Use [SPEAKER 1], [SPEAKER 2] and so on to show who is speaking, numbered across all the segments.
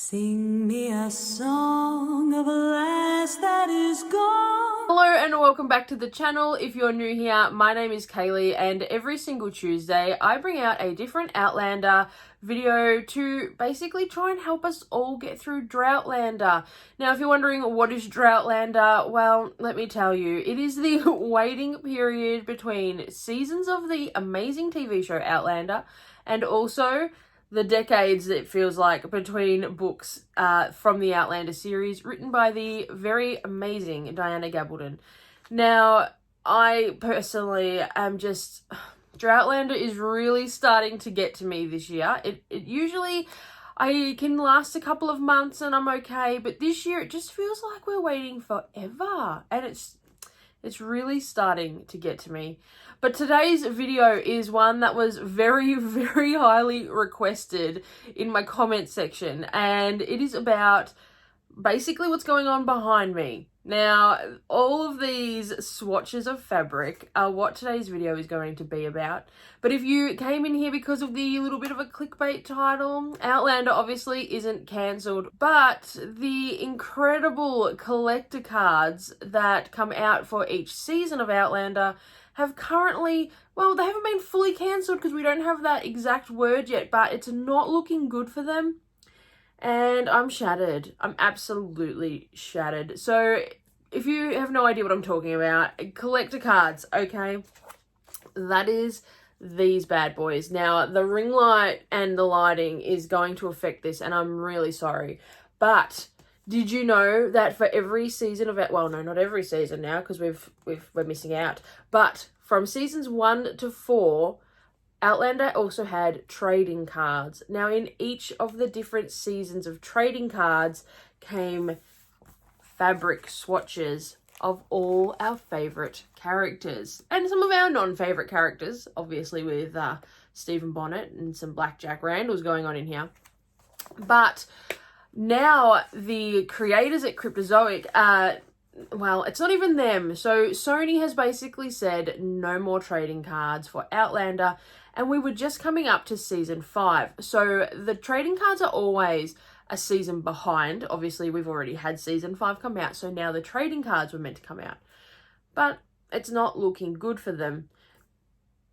[SPEAKER 1] Sing me a song of a lass that is gone.
[SPEAKER 2] Hello and welcome back to the channel. If you're new here, my name is Kaylee and every single Tuesday I bring out a different Outlander video to basically try and help us all get through Droughtlander. Now if you're wondering what is Droughtlander, well let me tell you, it is the waiting period between seasons of the amazing TV show Outlander and also the decades, it feels like, between books from the Outlander series written by the very amazing Diana Gabaldon. Now, I personally am just... Droughtlander is really starting to get to me this year. It usually... I can last a couple of months and I'm okay, but this year it just feels like we're waiting forever. And it's really starting to get to me. But today's video is one that was very, very highly requested in my comment section. And it is about basically what's going on behind me. Now, all of these swatches of fabric are what today's video is going to be about. But if you came in here because of the little bit of a clickbait title, Outlander obviously isn't cancelled, but the incredible collector cards that come out for each season of Outlander have currently, well, they haven't been fully cancelled because we don't have that exact word yet, but it's not looking good for them. And I'm shattered. I'm absolutely shattered. So if you have no idea what I'm talking about, collector cards, okay? That is these bad boys. Now, the ring light and the lighting is going to affect this, and I'm really sorry. But did you know that for every season of it, well, no, not every season now, because we're missing out, but from seasons 1 to 4, Outlander also had trading cards. Now, in each of the different seasons of trading cards came fabric swatches of all our favourite characters. And some of our non-favourite characters, obviously with Stephen Bonnet and some Black Jack Randalls going on in here. But now the creators at Cryptozoic, well, it's not even them. So Sony has basically said no more trading cards for Outlander. And we were just coming up to season 5. So the trading cards are always a season behind. Obviously, we've already had season 5 come out. So now the trading cards were meant to come out. But it's not looking good for them.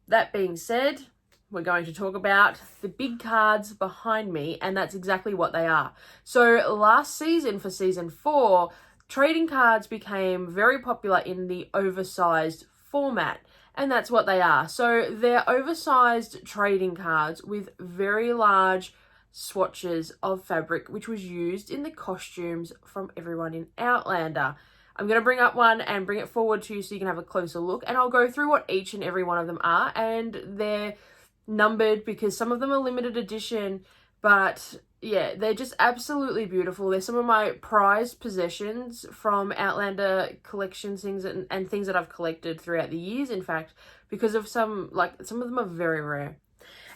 [SPEAKER 2] That being said, we're going to talk about the big cards behind me. And that's exactly what they are. So last season, for season 4, trading cards became very popular in the oversized format. And that's what they are. So they're oversized trading cards with very large swatches of fabric, which was used in the costumes from everyone in Outlander. I'm going to bring up one and bring it forward to you so you can have a closer look. And I'll go through what each and every one of them are. And they're numbered because some of them are limited edition. But yeah, they're just absolutely beautiful. They're some of my prized possessions from Outlander collections, things and things that I've collected throughout the years, in fact, because of some of them are very rare.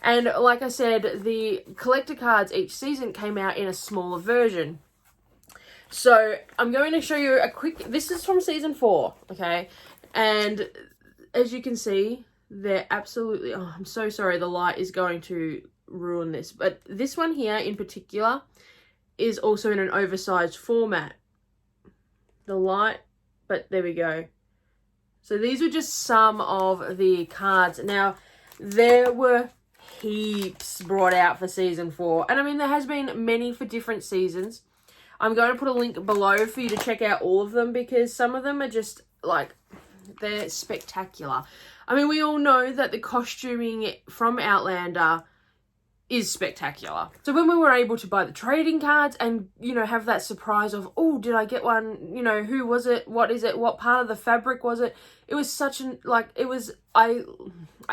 [SPEAKER 2] And like I said, the collector cards each season came out in a smaller version. So I'm going to show you a quick, this is from season 4, okay? And as you can see, they're absolutely, oh, I'm so sorry, the light is going to ruin this, but this one here in particular is also in an oversized format. The light, but there we go. So these were just some of the cards. Now there were heaps brought out for season 4, and I mean there has been many for different seasons. I'm going to put a link below for you to check out all of them because some of them are just like, they're spectacular. I mean, we all know that the costuming from Outlander is spectacular. So when we were able to buy the trading cards and, you know, have that surprise of, oh, did I get one? You know, who was it? What is it? What part of the fabric was it? It was such an, like, it was, I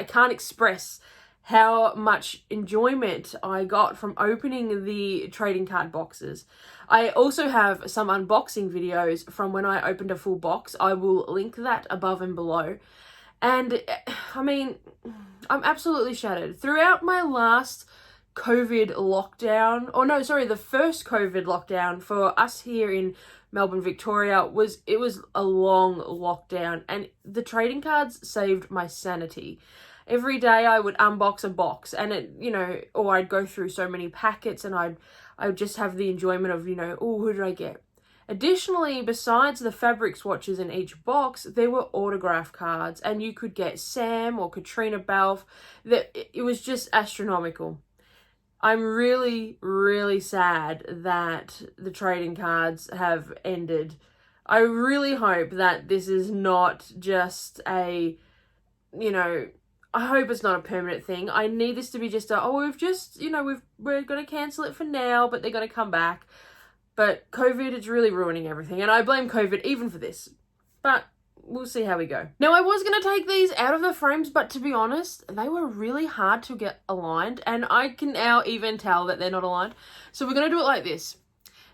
[SPEAKER 2] can't express how much enjoyment I got from opening the trading card boxes. I also have some unboxing videos from when I opened a full box. I will link that above and below. And, I mean, I'm absolutely shattered. Throughout my last COVID lockdown, the first COVID lockdown for us here in Melbourne, Victoria, it was a long lockdown, and the trading cards saved my sanity. Every day I would unbox a box, and it, you know, or I'd go through so many packets and I'd I would just have the enjoyment of, you know, oh, who did I get? Additionally, besides the fabric swatches in each box, there were autograph cards, and you could get Sam or Katrina Balfe. It was just astronomical. I'm really, really sad that the trading cards have ended. I really hope that this is not just a, you know, I hope it's not a permanent thing. I need this to be just we've just, you know, we're going to cancel it for now, but they're going to come back. But COVID is really ruining everything, and I blame COVID even for this. But we'll see how we go. Now, I was going to take these out of the frames, but to be honest, they were really hard to get aligned, and I can now even tell that they're not aligned. So we're going to do it like this.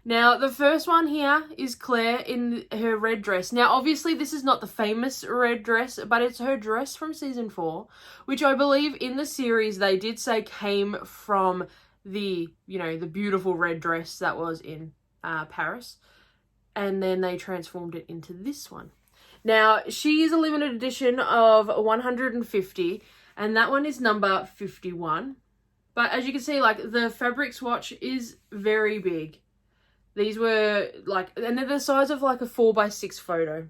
[SPEAKER 2] Now, the first one here is Claire in her red dress. Now, obviously, this is not the famous red dress, but it's her dress from season 4, which I believe in the series they did say came from the, you know, the beautiful red dress that was in Paris. And then they transformed it into this one. Now, she is a limited edition of 150, and that one is number 51. But as you can see, like, the fabric swatch is very big. These were like, and they're the size of like a 4x6 photo.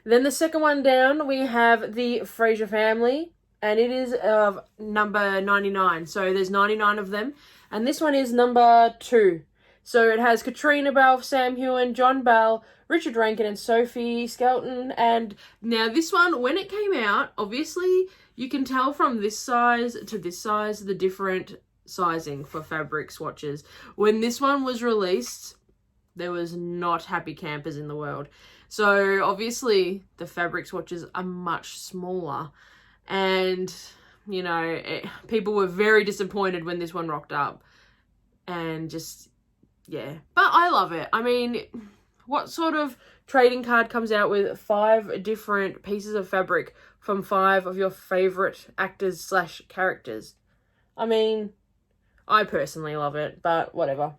[SPEAKER 2] Then the second one down, we have the Fraser family, and it is of number 99. So there's 99 of them. And this one is number 2. So it has Katrina Balfe, Sam Hewitt, John Bell, Richard Rankin, and Sophie Skelton. And now this one, when it came out, obviously you can tell from this size to this size the different sizing for fabric swatches. When this one was released, there was not happy campers in the world. So obviously the fabric swatches are much smaller, and you know, people were very disappointed when this one rocked up, and just, yeah. But I love it. I mean, what sort of trading card comes out with 5 different pieces of fabric from 5 of your favorite actors / characters? I mean, I personally love it, but whatever.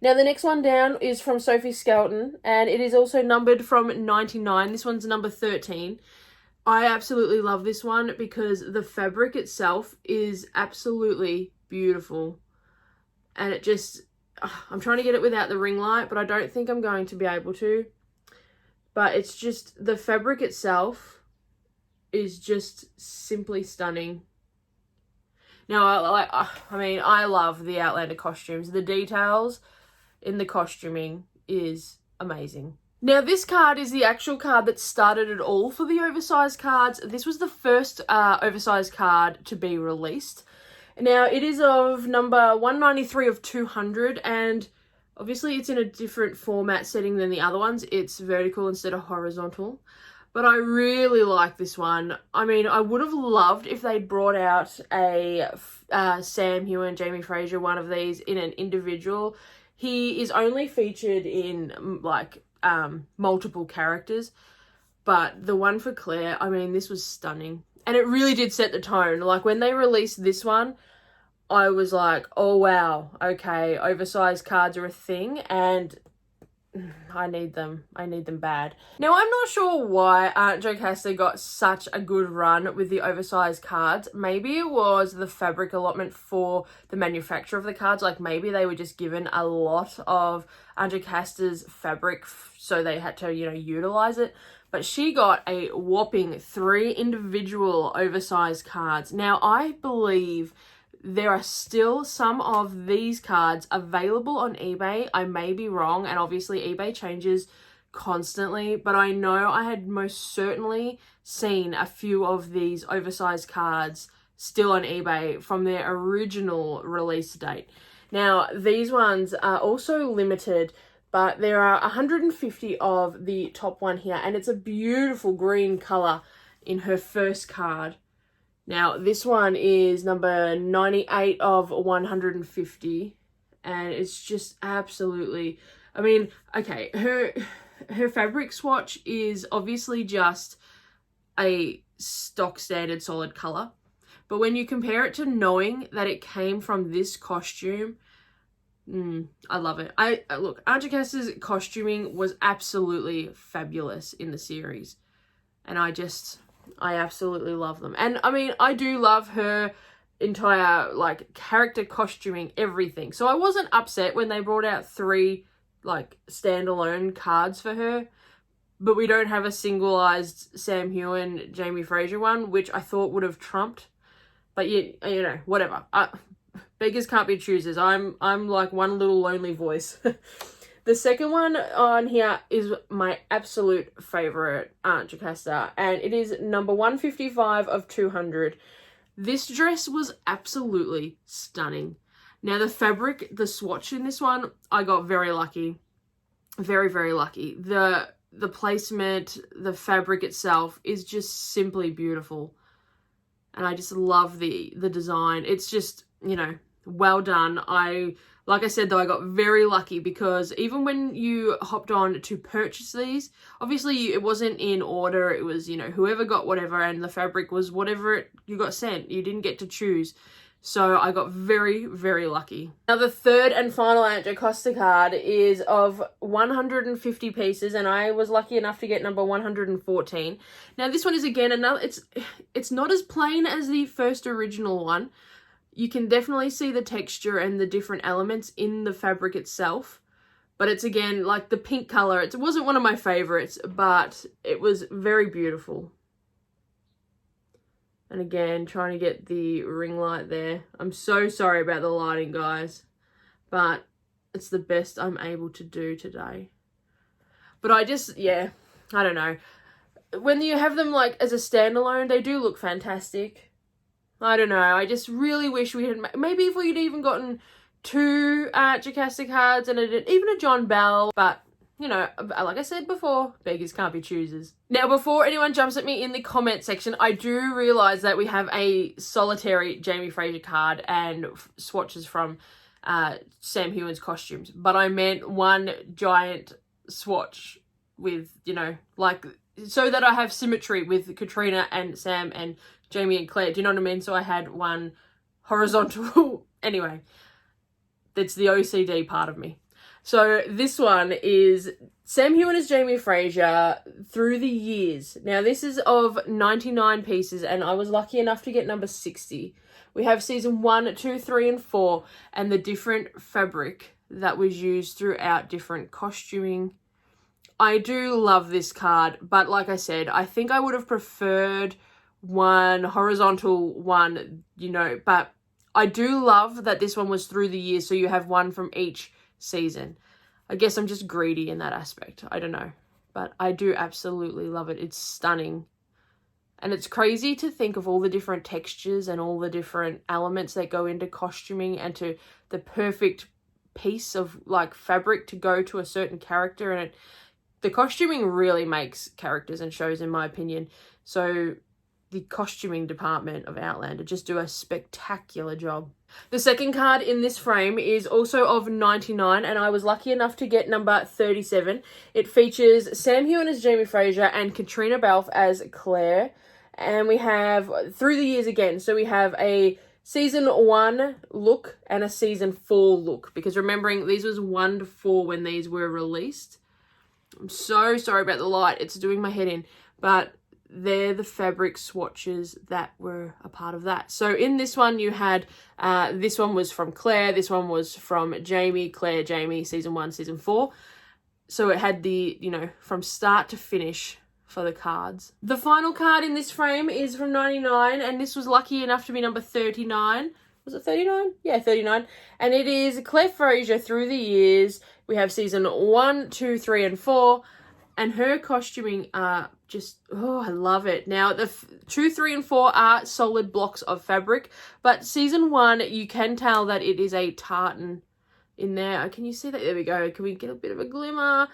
[SPEAKER 2] Now, the next one down is from Sophie Skelton, and it is also numbered from 99. This one's number 13. I absolutely love this one because the fabric itself is absolutely beautiful. And it just, I'm trying to get it without the ring light, but I don't think I'm going to be able to. But it's just, the fabric itself is just simply stunning. Now, I mean, I love the Outlander costumes. The details in the costuming is amazing. Now, this card is the actual card that started it all for the oversized cards. This was the first oversized card to be released. Now, it is of number 193 of 200, and obviously it's in a different format setting than the other ones. It's vertical instead of horizontal. But I really like this one. I mean, I would have loved if they'd brought out a Sam Hewitt and Jamie Fraser, one of these, in an individual. He is only featured in, like, multiple characters. But the one for Claire, I mean, this was stunning. And it really did set the tone. Like, when they released this one, I was like, oh, wow, okay, oversized cards are a thing, and I need them. I need them bad. Now, I'm not sure why Jocasta got such a good run with the oversized cards. Maybe it was the fabric allotment for the manufacturer of the cards. Like, maybe they were just given a lot of Jocasta's fabric, so they had to, you know, utilize it. But she got a whopping 3 individual oversized cards. Now, I believe there are still some of these cards available on eBay. I may be wrong, and obviously eBay changes constantly, but I know I had most certainly seen a few of these oversized cards still on eBay from their original release date. Now, these ones are also limited, but there are 150 of the top one here, and it's a beautiful green color in her first card. Now, this one is number 98 of 150, and it's just absolutely, I mean, okay, her fabric swatch is obviously just a stock standard solid color, but when you compare it to knowing that it came from this costume, I love it. Look, Jocasta's costuming was absolutely fabulous in the series, and I absolutely love them. And I mean, I do love her entire like character costuming, everything. So I wasn't upset when they brought out 3 like standalone cards for her, but we don't have a singleized Sam Hewitt, Jamie Fraser one, which I thought would have trumped. But you know, whatever. Beggars can't be choosers. I'm like one little lonely voice. The second one on here is my absolute favorite Aunt Jocasta, and it is number 155 of 200. This dress was absolutely stunning. Now the fabric, the swatch in this one, I got very lucky. Very, very lucky. The placement, the fabric itself is just simply beautiful. And I just love the design. It's just, you know, well done. Like I said though, I got very lucky because even when you hopped on to purchase these, obviously it wasn't in order. It was, you know, whoever got whatever, and the fabric was whatever you got sent. You didn't get to choose. So I got very, very lucky. Now the third and final Aunt Jocasta card is of 150 pieces, and I was lucky enough to get number 114. Now this one is again another, it's not as plain as the first original one. You can definitely see the texture and the different elements in the fabric itself. But it's again like the pink color. It wasn't one of my favorites, but it was very beautiful. And again, trying to get the ring light there. I'm so sorry about the lighting, guys. But it's the best I'm able to do today. But I just, yeah, I don't know. When you have them like as a standalone, they do look fantastic. I don't know. I just really wish we had, maybe if we'd even gotten 2 Jocasta cards and even a John Bell, but you know, like I said before, beggars can't be choosers. Now, before anyone jumps at me in the comment section, I do realise that we have a solitary Jamie Fraser card and swatches from Sam Hewitt's costumes, but I meant one giant swatch with, you know, like, so that I have symmetry with Katrina and Sam and Jamie and Claire. Do you know what I mean? So I had one horizontal. Anyway, that's the OCD part of me. So this one is Sam Hewitt as Jamie Fraser through the years. Now this is of 99 pieces, and I was lucky enough to get number 60. We have season 1, 2, 3, and 4, and the different fabric that was used throughout different costuming. I do love this card, but like I said, I think I would have preferred one horizontal one, you know, but I do love that this one was through the years, so you have one from each season. I guess I'm just greedy in that aspect. I don't know, but I do absolutely love it. It's stunning. And it's crazy to think of all the different textures and all the different elements that go into costuming and to the perfect piece of like fabric to go to a certain character. And the costuming really makes characters and shows, in my opinion. So the costuming department of Outlander just do a spectacular job. The second card in this frame is also of 99, and I was lucky enough to get number 37. It features Sam Hewitt as Jamie Fraser and Katrina Balfe as Claire. And we have through the years again. So we have a season 1 look and a season 4 look, because remembering these was 1 to 4 when these were released. I'm so sorry about the light. It's doing my head in, but they're the fabric swatches that were a part of that. So in this one you had, this one was from Claire, this one was from Jamie, Claire, Jamie, season 1, season 4. So it had the, you know, from start to finish for the cards. The final card in this frame is from 99, and this was lucky enough to be number 39. Was it 39? Yeah, 39. And it is Claire Fraser through the years. We have season 1, 2, 3, and 4. And her costuming are just, oh, I love it. Now, the 2, 3, and 4 are solid blocks of fabric, but season 1, you can tell that it is a tartan in there. Can you see that? There we go. Can we get a bit of a glimmer?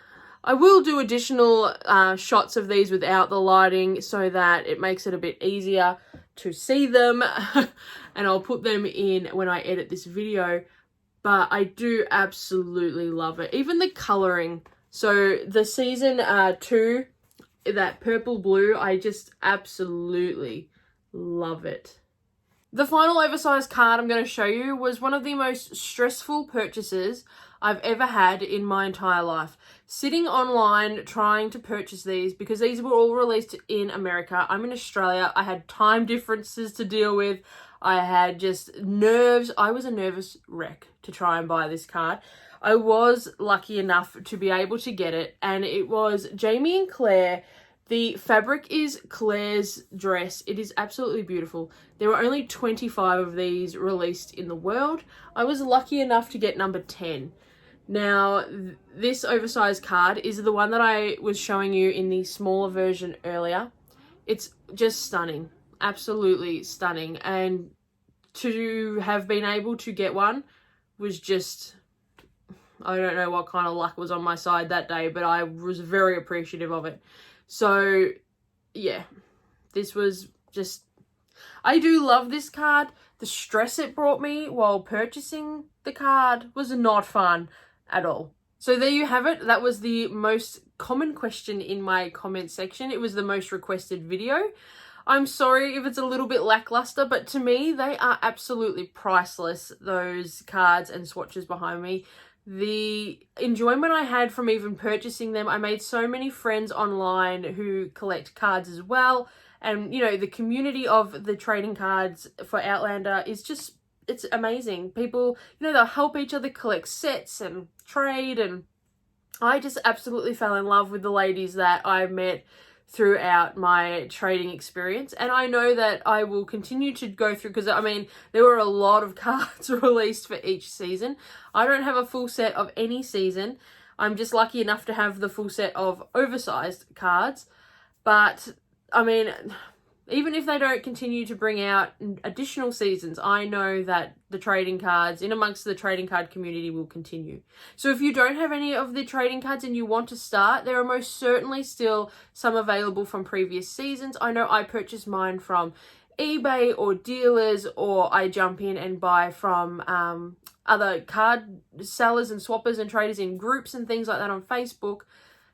[SPEAKER 2] I will do additional shots of these without the lighting so that it makes it a bit easier to see them, and I'll put them in when I edit this video, but I do absolutely love it. Even the colouring. So the season 2, that purple blue, I just absolutely love it. The final oversized card I'm going to show you was one of the most stressful purchases I've ever had in my entire life. Sitting online trying to purchase these, because these were all released in America. I'm in Australia. I had time differences to deal with. I had just nerves. I was a nervous wreck to try and buy this card. I was lucky enough to be able to get it, and it was Jamie and Claire. The fabric is Claire's dress. It is absolutely beautiful. There were only 25 of these released in the world. I was lucky enough to get number 10. Now, this oversized card is the one that I was showing you in the smaller version earlier. It's just stunning. Absolutely stunning. And to have been able to get one was just... I don't know what kind of luck was on my side that day, but I was very appreciative of it. So, yeah, this was just... I do love this card. The stress it brought me while purchasing the card was not fun at all. So there you have it. That was the most common question in my comment section. It was the most requested video. I'm sorry if it's a little bit lackluster, but to me, they are absolutely priceless, those cards and swatches behind me. The enjoyment I had from even purchasing them, I made so many friends online who collect cards as well. And, you know, the community of the trading cards for Outlander is just, it's amazing. People, you know, they'll help each other collect sets and trade. And I just absolutely fell in love with the ladies that I met throughout my trading experience, and I know that I will continue to go through, because I mean there were a lot of cards released for each season. I don't have a full set of any season. I'm just lucky enough to have the full set of oversized cards, but I mean, even if they don't continue to bring out additional seasons, I know that the trading cards in amongst the trading card community will continue. So if you don't have any of the trading cards and you want to start, there are most certainly still some available from previous seasons. I know I purchased mine from eBay or dealers, or I jump in and buy from other card sellers and swappers and traders in groups and things like that on Facebook.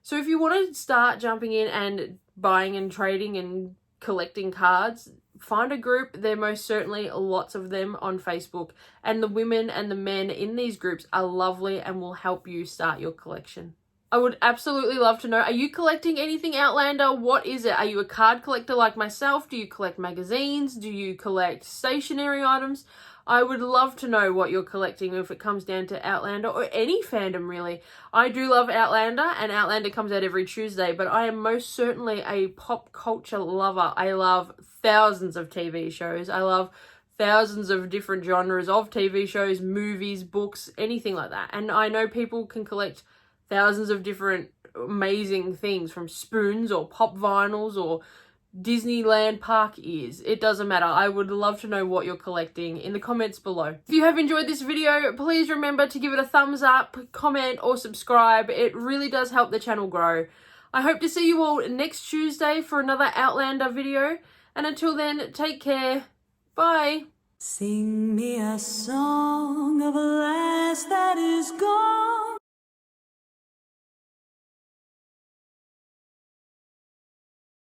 [SPEAKER 2] So if you want to start jumping in and buying and trading and collecting cards, find a group. There are most certainly lots of them on Facebook, and the women and the men in these groups are lovely and will help you start your collection. I would absolutely love to know, are you collecting anything Outlander? What is it? Are you a card collector like myself? Do you collect magazines? Do you collect stationery items? I would love to know what you're collecting if it comes down to Outlander, or any fandom really. I do love Outlander, and Outlander comes out every Tuesday, but I am most certainly a pop culture lover. I love thousands of TV shows. I love thousands of different genres of TV shows, movies, books, anything like that. And I know people can collect thousands of different amazing things, from spoons or pop vinyls or Disneyland park ears. It doesn't matter. I would love to know what you're collecting in the comments below. If you have enjoyed this video, please remember to give it a thumbs up, comment, or subscribe. It really does help the channel grow. I hope to see you all next Tuesday for another Outlander video, and until then, take care. Bye.
[SPEAKER 1] Sing me a song of a lass that is gone.